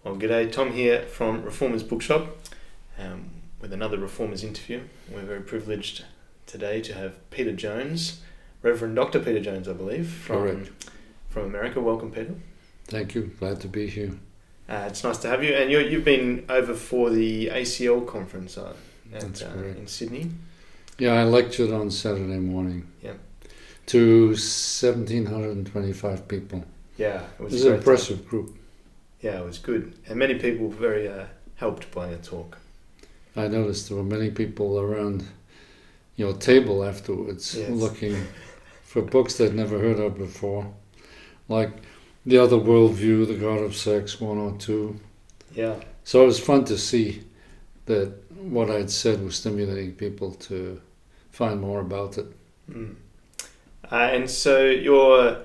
Well, g'day, Tom here from Reformers Bookshop with another Reformers interview. We're very privileged today to have Peter Jones, Reverend Dr. Peter Jones, I believe, from America. Welcome, Peter. Thank you. Glad to be here. It's nice to have you. And you've been over for the ACL conference in Sydney. Yeah, I lectured on Saturday morning. Yeah. To 1,725 people. Yeah, it was an impressive group. Yeah, it was good. And many people were very helped by your talk. I noticed there were many people around your table afterwards looking for books they'd never heard of before, like The Other Worldview, The God of Sex, 1 or 2. Yeah. So it was fun to see that what I'd said was stimulating people to find more about it. Mm. And so you're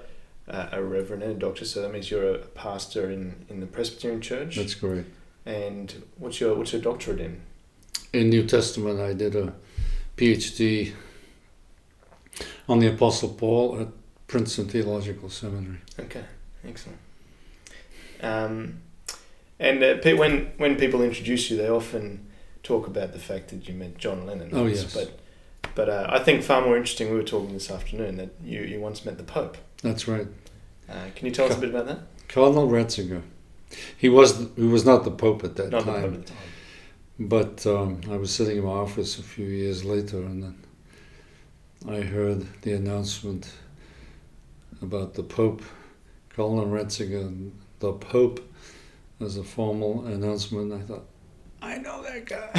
a reverend and a doctor, so that means you're a pastor in the Presbyterian Church. That's correct. And what's your doctorate in? In New Testament, I did a PhD on the Apostle Paul at Princeton Theological Seminary. Okay, excellent. And Pete, when people introduce you, they often talk about the fact that you met John Lennon. Oh, yes. But I think far more interesting, we were talking this afternoon, that you once met the Pope. That's right. Can you tell us a bit about that? Cardinal Ratzinger. He was not the Pope at that not time. The Pope at the time. But I was sitting in my office a few years later, and then I heard the announcement about the Pope, Cardinal Ratzinger, the Pope, as a formal announcement. I thought, I know that guy.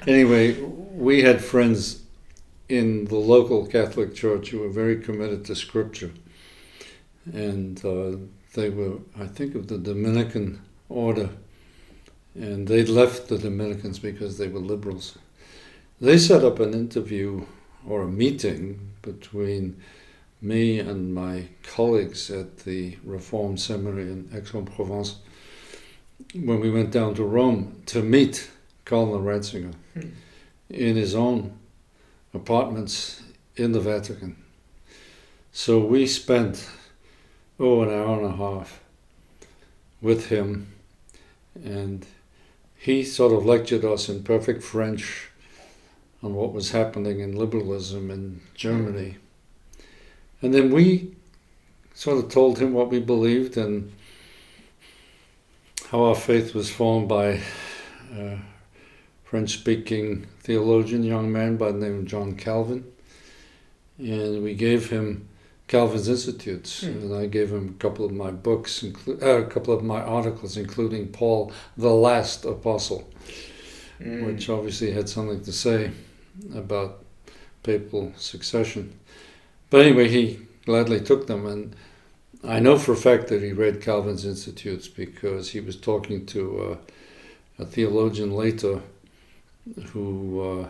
Anyway, we had friends in the local Catholic Church who were very committed to Scripture. And they were, I think, of the Dominican order. And they left the Dominicans because they were liberals. They set up an interview or a meeting between me and my colleagues at the Reformed Seminary in Aix-en-Provence when we went down to Rome to meet Cardinal Ratzinger in his own apartments in the Vatican. So we spent an hour and a half with him, and he sort of lectured us in perfect French on what was happening in liberalism in Germany. And then we sort of told him what we believed and how our faith was formed by a French-speaking theologian, young man by the name of John Calvin. And we gave him Calvin's Institutes, and I gave him a couple of my books, a couple of my articles, including Paul, the Last Apostle, which obviously had something to say about papal succession. But anyway, he gladly took them, and I know for a fact that he read Calvin's Institutes because he was talking to a theologian later who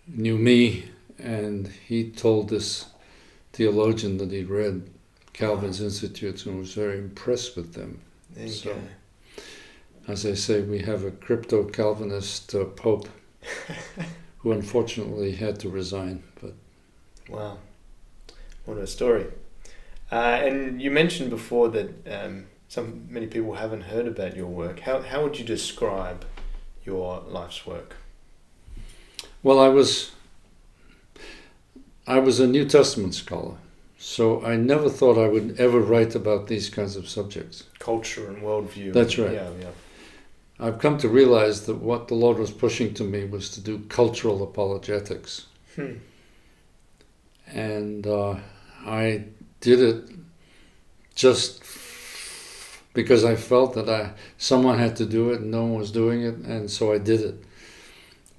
knew me, and he told this theologian that he'd read Calvin's Institutes and was very impressed with them. There you go. As I say, we have a crypto-Calvinist Pope who unfortunately had to resign. But wow, what a story. And you mentioned before that many people haven't heard about your work. How would you describe your life's work? Well, I was a New Testament scholar, so I never thought I would ever write about these kinds of subjects. Culture and worldview. That's right. Yeah. I've come to realize that what the Lord was pushing to me was to do cultural apologetics. And I did it just because I felt that someone had to do it and no one was doing it, and so I did it.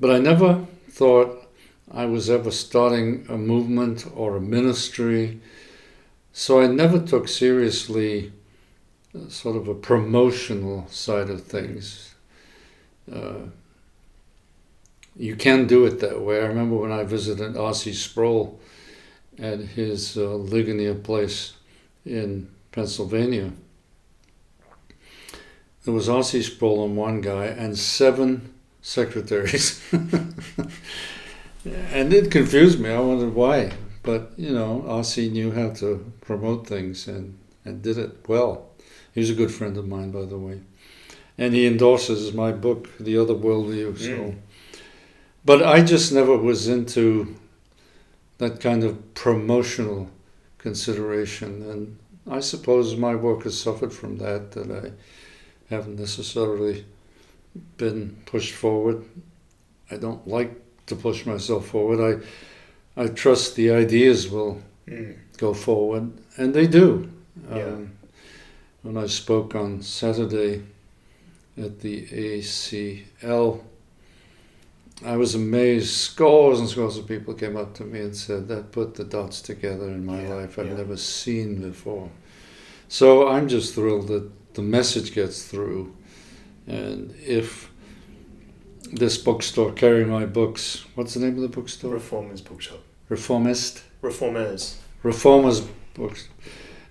But I never thought I was ever starting a movement or a ministry, so I never took seriously sort of a promotional side of things. You can do it that way. I remember when I visited R.C. Sproul at his Ligonier place in Pennsylvania. There was R.C. Sproul and one guy and 7 secretaries. And it confused me. I wondered why. But, R.C. knew how to promote things, and and did it well. He's a good friend of mine, by the way. And he endorses my book, The Other Worldview. So, but I just never was into that kind of promotional consideration. And I suppose my work has suffered from that I haven't necessarily been pushed forward. I don't like to push myself forward. I trust the ideas will go forward, and they do. When I spoke on Saturday at the ACL, I was amazed. Scores and scores of people came up to me and said, that put the dots together in my life I've never seen before. So I'm just thrilled that the message gets through. And if this bookstore carrying my books, what's the name of the bookstore? Reformers Bookshop. Reformers books.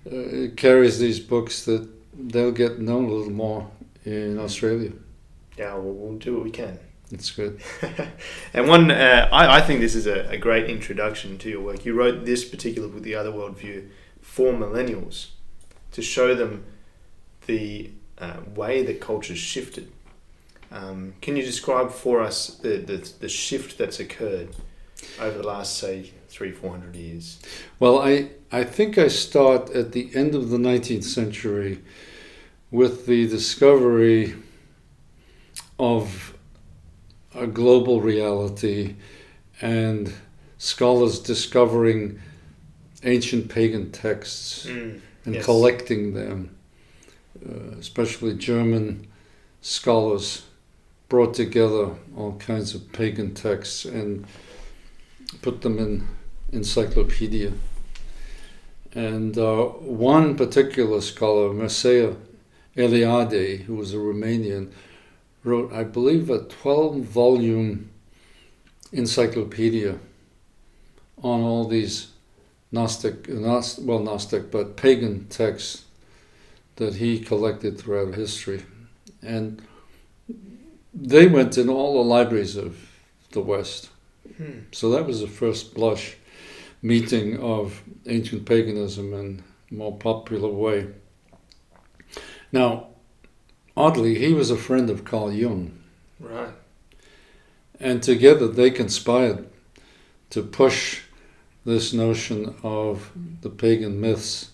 It carries these books, that they'll get known a little more in Australia. Yeah, we'll do what we can. That's good. And one, I think this is a great introduction to your work. You wrote this particular book, The Other Worldview, for millennials, to show them the way that culture's shifted. Can you describe for us the shift that's occurred over the last, say, 300-400 years? Well, I think I start at the end of the 19th century with the discovery of a global reality and scholars discovering ancient pagan texts and collecting them. Especially German scholars brought together all kinds of pagan texts and put them in encyclopedia. And one particular scholar, Mircea Eliade, who was a Romanian, wrote, I believe, a 12-volume encyclopedia on all these Gnostic, but pagan texts that he collected throughout history. And they went in all the libraries of the West. So that was the first blush meeting of ancient paganism in a more popular way. Now, oddly, he was a friend of Carl Jung. Right. And together they conspired to push this notion of the pagan myths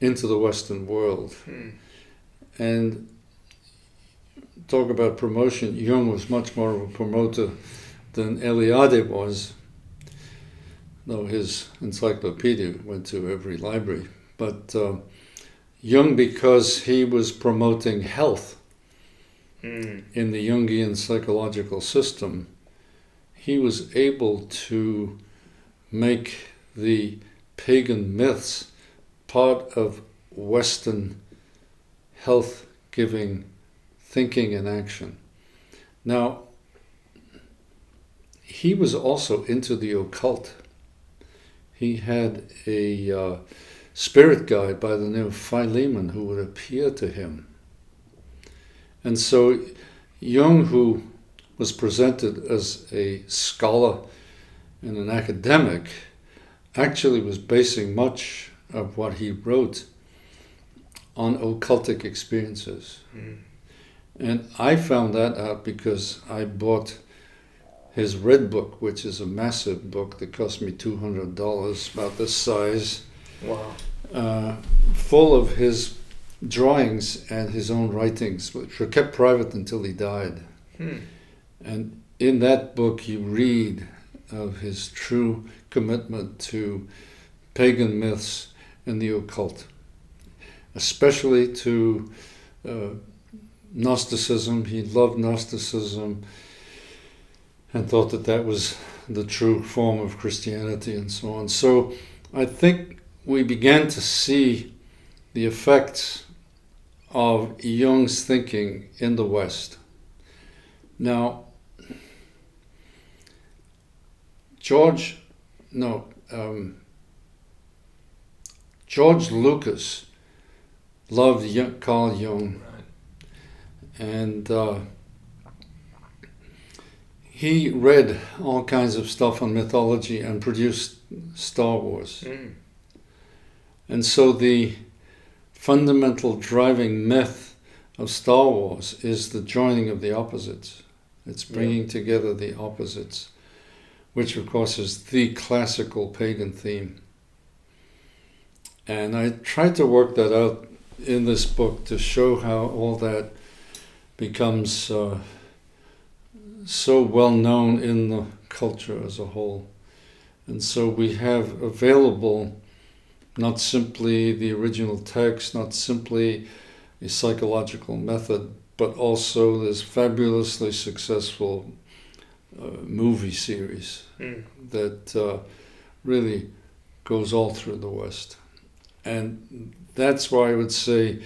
into the Western world. And talk about promotion, Jung was much more of a promoter than Eliade was, though his encyclopedia went to every library. But Jung, because he was promoting health in the Jungian psychological system, he was able to make the pagan myths part of Western health-giving thinking and action. Now, he was also into the occult. He had a spirit guide by the name of Philemon who would appear to him. And so Jung, who was presented as a scholar and an academic, actually was basing much of what he wrote on occultic experiences. And I found that out because I bought his Red Book, which is a massive book that cost me $200, about this size. Wow. Full of his drawings and his own writings, which were kept private until he died. And in that book you read of his true commitment to pagan myths and the occult, especially to Gnosticism. He loved Gnosticism and thought that that was the true form of Christianity and so on. So I think we began to see the effects of Jung's thinking in the West. Now, George Lucas loved Carl Jung, and he read all kinds of stuff on mythology and produced Star Wars. And so the fundamental driving myth of Star Wars is the joining of the opposites. It's bringing together the opposites, which of course is the classical pagan theme. And I tried to work that out in this book to show how all that becomes so well known in the culture as a whole. And so we have available not simply the original text, not simply a psychological method, but also this fabulously successful movie series that really goes all through the West. And that's why I would say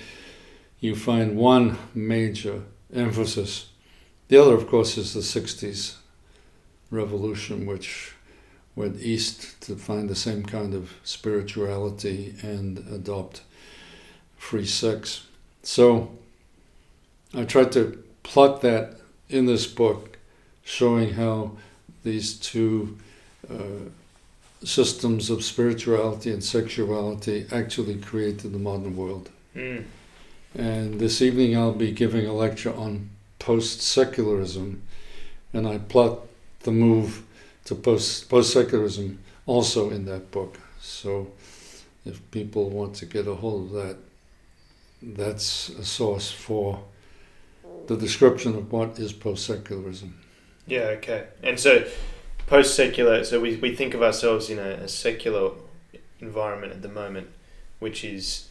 you find one major emphasis. The other, of course, is the 60s revolution, which went east to find the same kind of spirituality and adopt free sex. So I tried to plot that in this book, showing how these two systems of spirituality and sexuality actually created the modern world. And this evening I'll be giving a lecture on post-secularism, and I plot the move to post-secularism also in that book. So if people want to get a hold of that, that's a source for the description of what is post-secularism. Yeah, okay. And so post-secular, so we think of ourselves in a secular environment at the moment, which is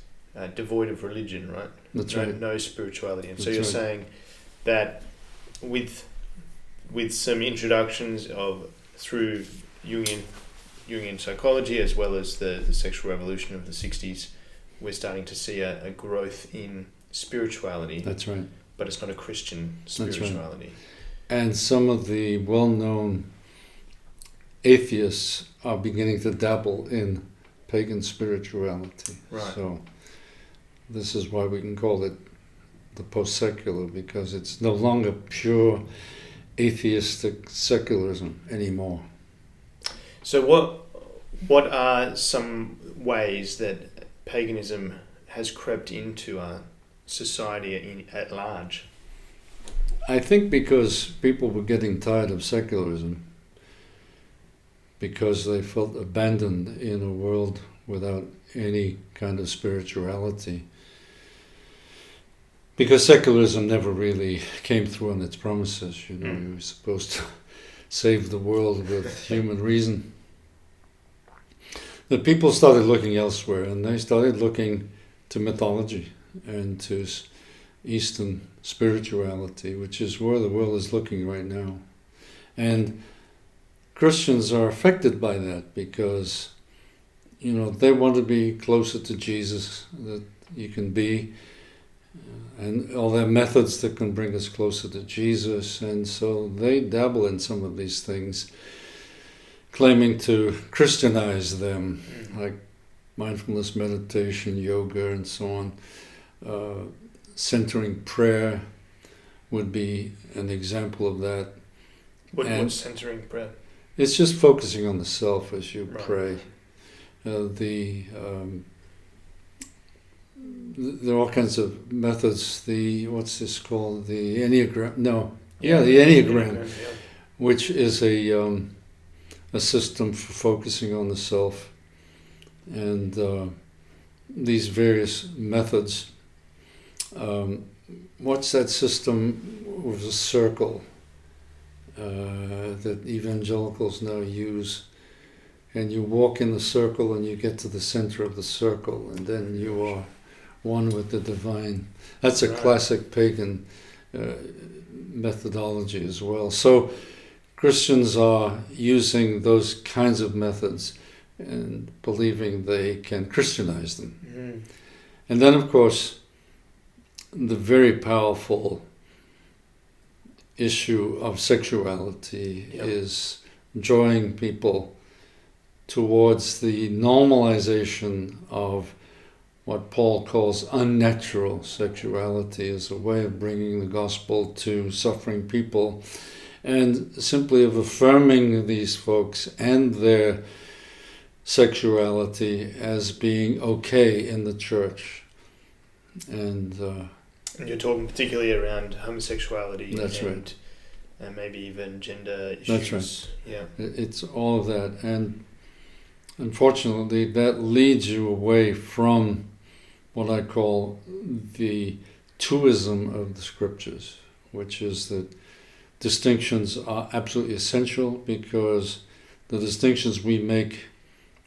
devoid of religion, right? That's right. No spirituality. And That's so you're right. saying that with some introductions through Jungian psychology, as well as the sexual revolution of the 60s, we're starting to see a growth in spirituality. That's right. But it's not a Christian spirituality. Right. And some of the well-known atheists are beginning to dabble in pagan spirituality. Right. So this is why we can call it the post-secular, because it's no longer pure atheistic secularism anymore. So what are some ways that paganism has crept into our society at large? I think because people were getting tired of secularism, because they felt abandoned in a world without any kind of spirituality. Because secularism never really came through on its promises, you were supposed to save the world with human reason. The people started looking elsewhere, and they started looking to mythology and to Eastern spirituality, which is where the world is looking right now. And Christians are affected by that because, they want to be closer to Jesus that you can be, and all their methods that can bring us closer to Jesus. And so they dabble in some of these things, claiming to Christianize them, like mindfulness meditation, yoga, and so on. Centering prayer would be an example of that. What's centering prayer? It's just focusing on the self as you Right. pray. There are all kinds of methods. What's this called? The Enneagram? No. Yeah, the Enneagram, which is a system for focusing on the self. And these various methods. What's that system with a circle that evangelicals now use? And you walk in the circle and you get to the center of the circle, and then you are one with the divine. That's a classic pagan methodology as well. So Christians are using those kinds of methods and believing they can Christianize them. And then, of course, the very powerful issue of sexuality is drawing people towards the normalization of what Paul calls unnatural sexuality as a way of bringing the gospel to suffering people, and simply of affirming these folks and their sexuality as being okay in the church. And you're talking particularly around homosexuality. That's right. And maybe even gender issues. That's right. Yeah. It's all of that. And unfortunately, that leads you away from what I call the twoism of the scriptures, which is that distinctions are absolutely essential, because the distinctions we make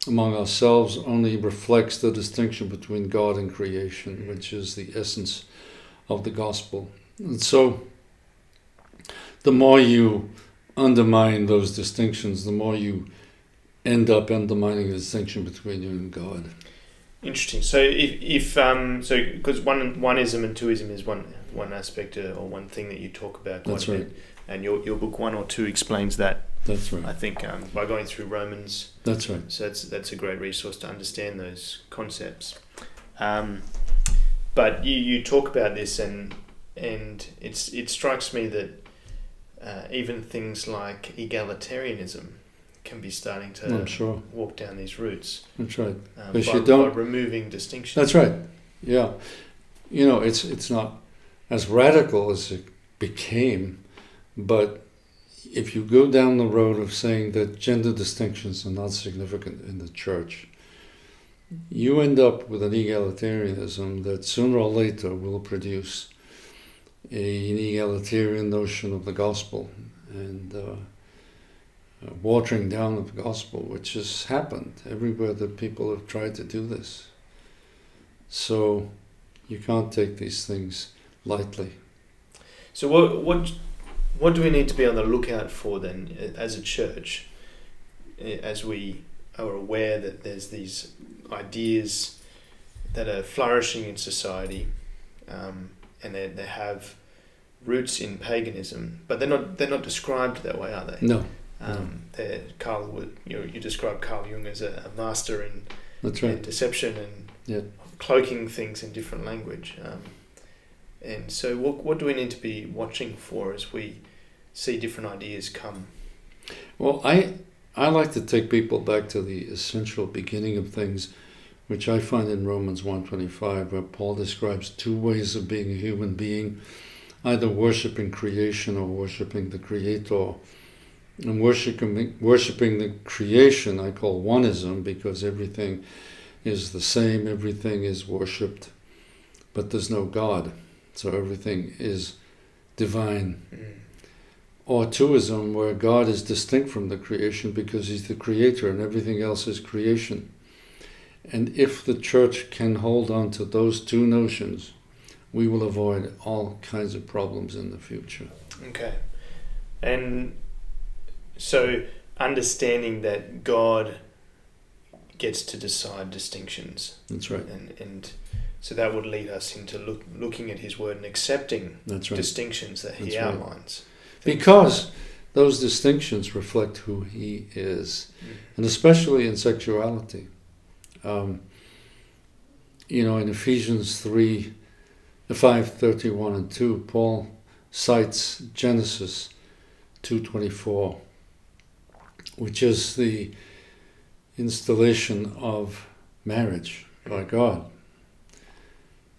among ourselves only reflects the distinction between God and creation, which is the essence of the gospel. And so the more you undermine those distinctions, the more you end up undermining the distinction between you and God. Interesting. So if because oneism and twoism is one aspect or one thing that you talk about quite That's a right. bit, and your book 1 or 2 explains that. That's right. I think by going through Romans. That's right. So that's a great resource to understand those concepts. But you talk about this, and it strikes me that even things like egalitarianism can be starting to walk down these routes. That's right. By removing distinctions. That's right. Yeah. It's not as radical as it became, but if you go down the road of saying that gender distinctions are not significant in the church, you end up with an egalitarianism that sooner or later will produce an egalitarian notion of the gospel and watering down of the gospel, which has happened everywhere that people have tried to do this. So you can't take these things lightly. So what do we need to be on the lookout for then as a church, as we are aware that there's these ideas that are flourishing in society, and they have roots in paganism, but they're not described that way, are they? No. You describe Carl Jung as a master in That's right. deception and cloaking things in different language. And so what do we need to be watching for as we see different ideas come? Well, I like to take people back to the essential beginning of things, which I find in Romans 1:25, where Paul describes 2 ways of being a human being, either worshipping creation or worshipping the Creator. And worshipping the creation I call oneism, because everything is the same, everything is worshipped, but there's no God, so everything is divine. Or twoism, where God is distinct from the creation because he's the creator and everything else is creation. And if the church can hold on to those 2 notions, we will avoid all kinds of problems in the future. Okay. And so understanding that God gets to decide distinctions. That's right. And so that would lead us into looking at his word and accepting That's right. distinctions that he That's right. outlines. Because those distinctions reflect who he is, and especially in sexuality. In Ephesians 5:31 and 2, Paul cites Genesis 2:24, which is the installation of marriage by God.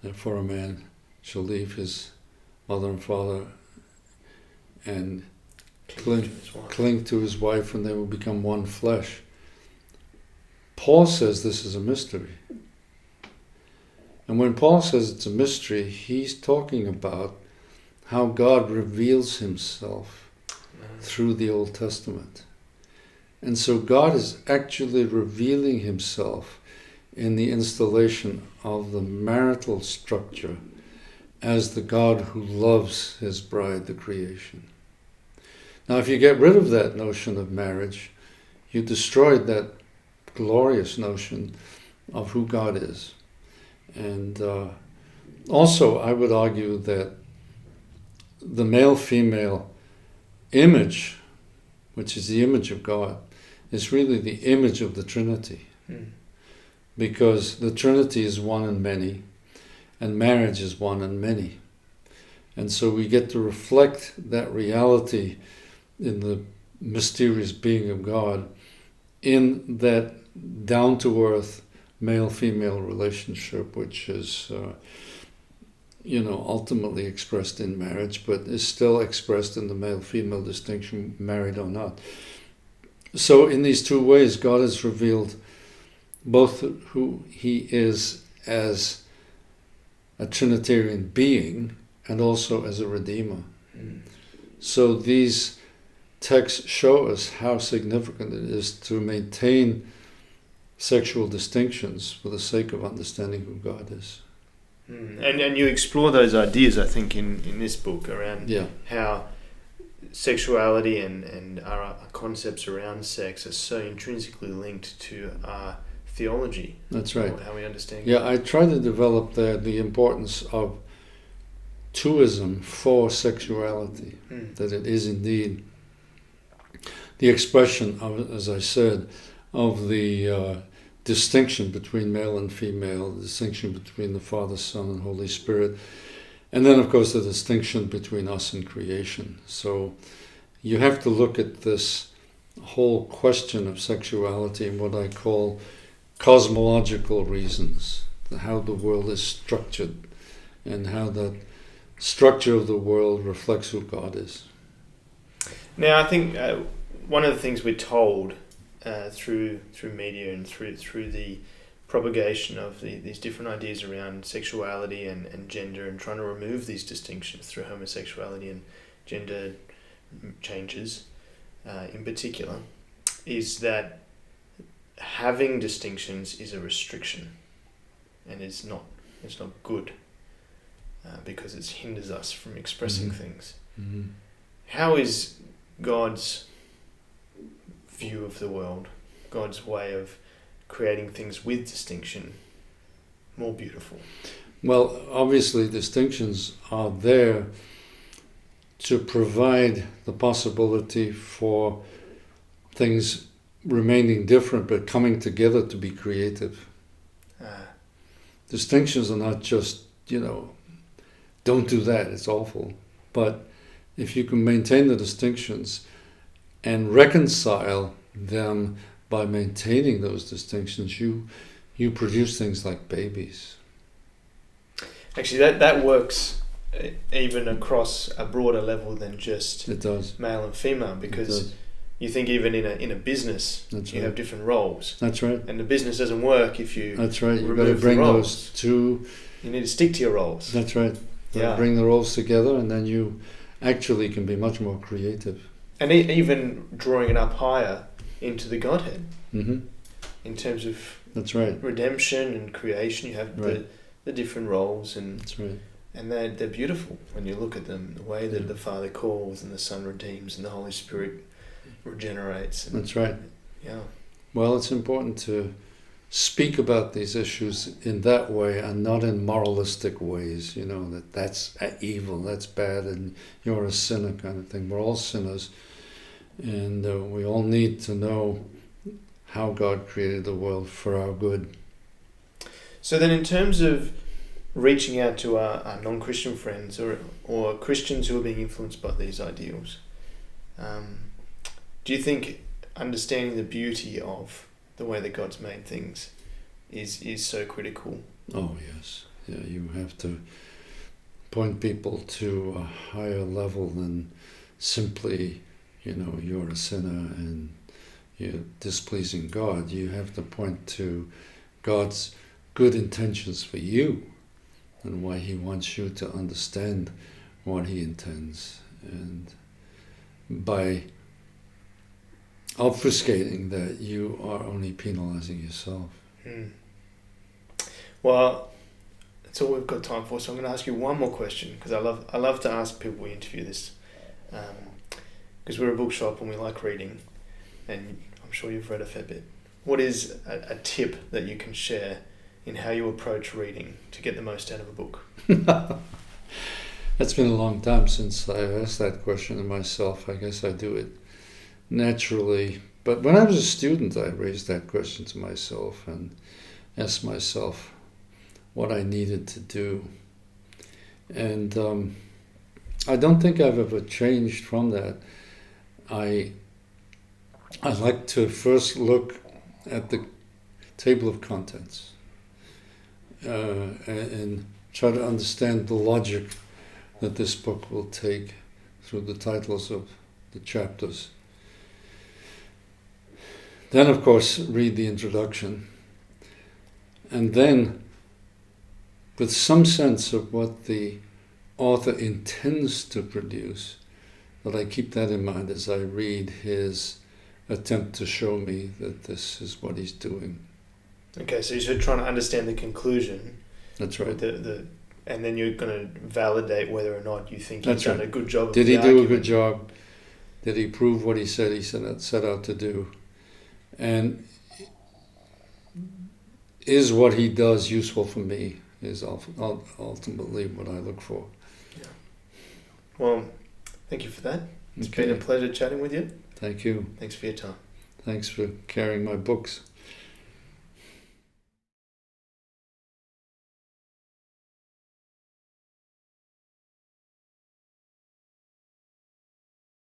Therefore a man shall leave his mother and father and cling to his wife, and they will become one flesh. Paul says this is a mystery. And when Paul says it's a mystery, he's talking about how God reveals himself through the Old Testament. And so God is actually revealing himself in the installation of the marital structure as the God who loves his bride, the creation. Now, if you get rid of that notion of marriage, you destroyed that glorious notion of who God is. And also, I would argue that the male-female image, which is the image of God, is really the image of the Trinity. Because the Trinity is one in many, and marriage is one in many. And so we get to reflect that reality in the mysterious being of God in that down-to-earth male-female relationship, which is ultimately expressed in marriage, but is still expressed in the male-female distinction, married or not. So in these two ways, God has revealed both who he is as a Trinitarian being and also as a Redeemer. Mm. So these texts show us how significant it is to maintain sexual distinctions for the sake of understanding who God is. And you explore those ideas, I think, in this book around how sexuality and our concepts around sex are so intrinsically linked to our theology. That's right. How we understand. Yeah, I try to develop the importance of twoism for sexuality, that it is indeed the expression of, as I said, of the distinction between male and female, the distinction between the Father, Son, and Holy Spirit, and then, of course, the distinction between us and creation. So you have to look at this whole question of sexuality in what I call cosmological reasons, how the world is structured and how the structure of the world reflects who God is. Now, I think one of the things we're told through media and through the propagation of these different ideas around sexuality and gender, and trying to remove these distinctions through homosexuality and gender changes in particular, is that having distinctions is a restriction and it's not good because it hinders us from expressing things. Mm-hmm. How is God's view of the world, God's way of creating things with distinction, more beautiful? Well, obviously distinctions are there to provide the possibility for things remaining different but coming together to be creative. Distinctions are not just, don't do that, it's awful. But if you can maintain the distinctions and reconcile them by maintaining those distinctions, you produce things like babies. Actually, that works even across a broader level than just it does. Male and female, because you think even in a business, you have different roles. That's right. And the business doesn't work if you That's right. You've got to bring those two. You need to stick to your roles. That's right. Bring the roles together, and then you actually can be much more creative. And even drawing it up higher into the Godhead. Mm-hmm. In terms of that's right. redemption and creation, you have the different roles, and that's right. And they're beautiful when you look at them, the way that the Father calls and the Son redeems and the Holy Spirit regenerates. And, that's right. Yeah. Well, it's important to speak about these issues in that way and not in moralistic ways, that's evil, that's bad, and you're a sinner kind of thing. We're all sinners, and we all need to know how God created the world for our good. So then in terms of reaching out to our non-Christian friends or Christians who are being influenced by these ideals, do you think understanding the beauty of the way that God's made things is so critical? Oh yes, yeah. You have to point people to a higher level than simply, you're a sinner and you're displeasing God. You have to point to God's good intentions for you and why He wants you to understand what He intends, and by obfuscating that, you are only penalizing yourself. Well, that's all we've got time for, so I'm going to ask you one more question, because I love to ask people we interview this, because we're a bookshop and we like reading, and I'm sure you've read a fair bit. What is a tip that you can share in how you approach reading to get the most out of a book? It's been a long time since I've asked that question of myself. I guess I do it naturally. But when I was a student, I raised that question to myself and asked myself what I needed to do. And I don't think I've ever changed from that. I like to first look at the table of contents and try to understand the logic that this book will take through the titles of the chapters. Then, of course, read the introduction, and then, with some sense of what the author intends to produce, that I keep that in mind as I read his attempt to show me that this is what he's doing. Okay, so you're trying to understand the conclusion. That's right. And then you're going to validate whether or not you think he's done a good job. Did he do a good job? Did he prove what he said he set out to do? And is what he does useful for me? Is ultimately what I look for. Yeah. Well, thank you for that. It's been a pleasure chatting with you. Thank you. Thanks for your time. Thanks for carrying my books.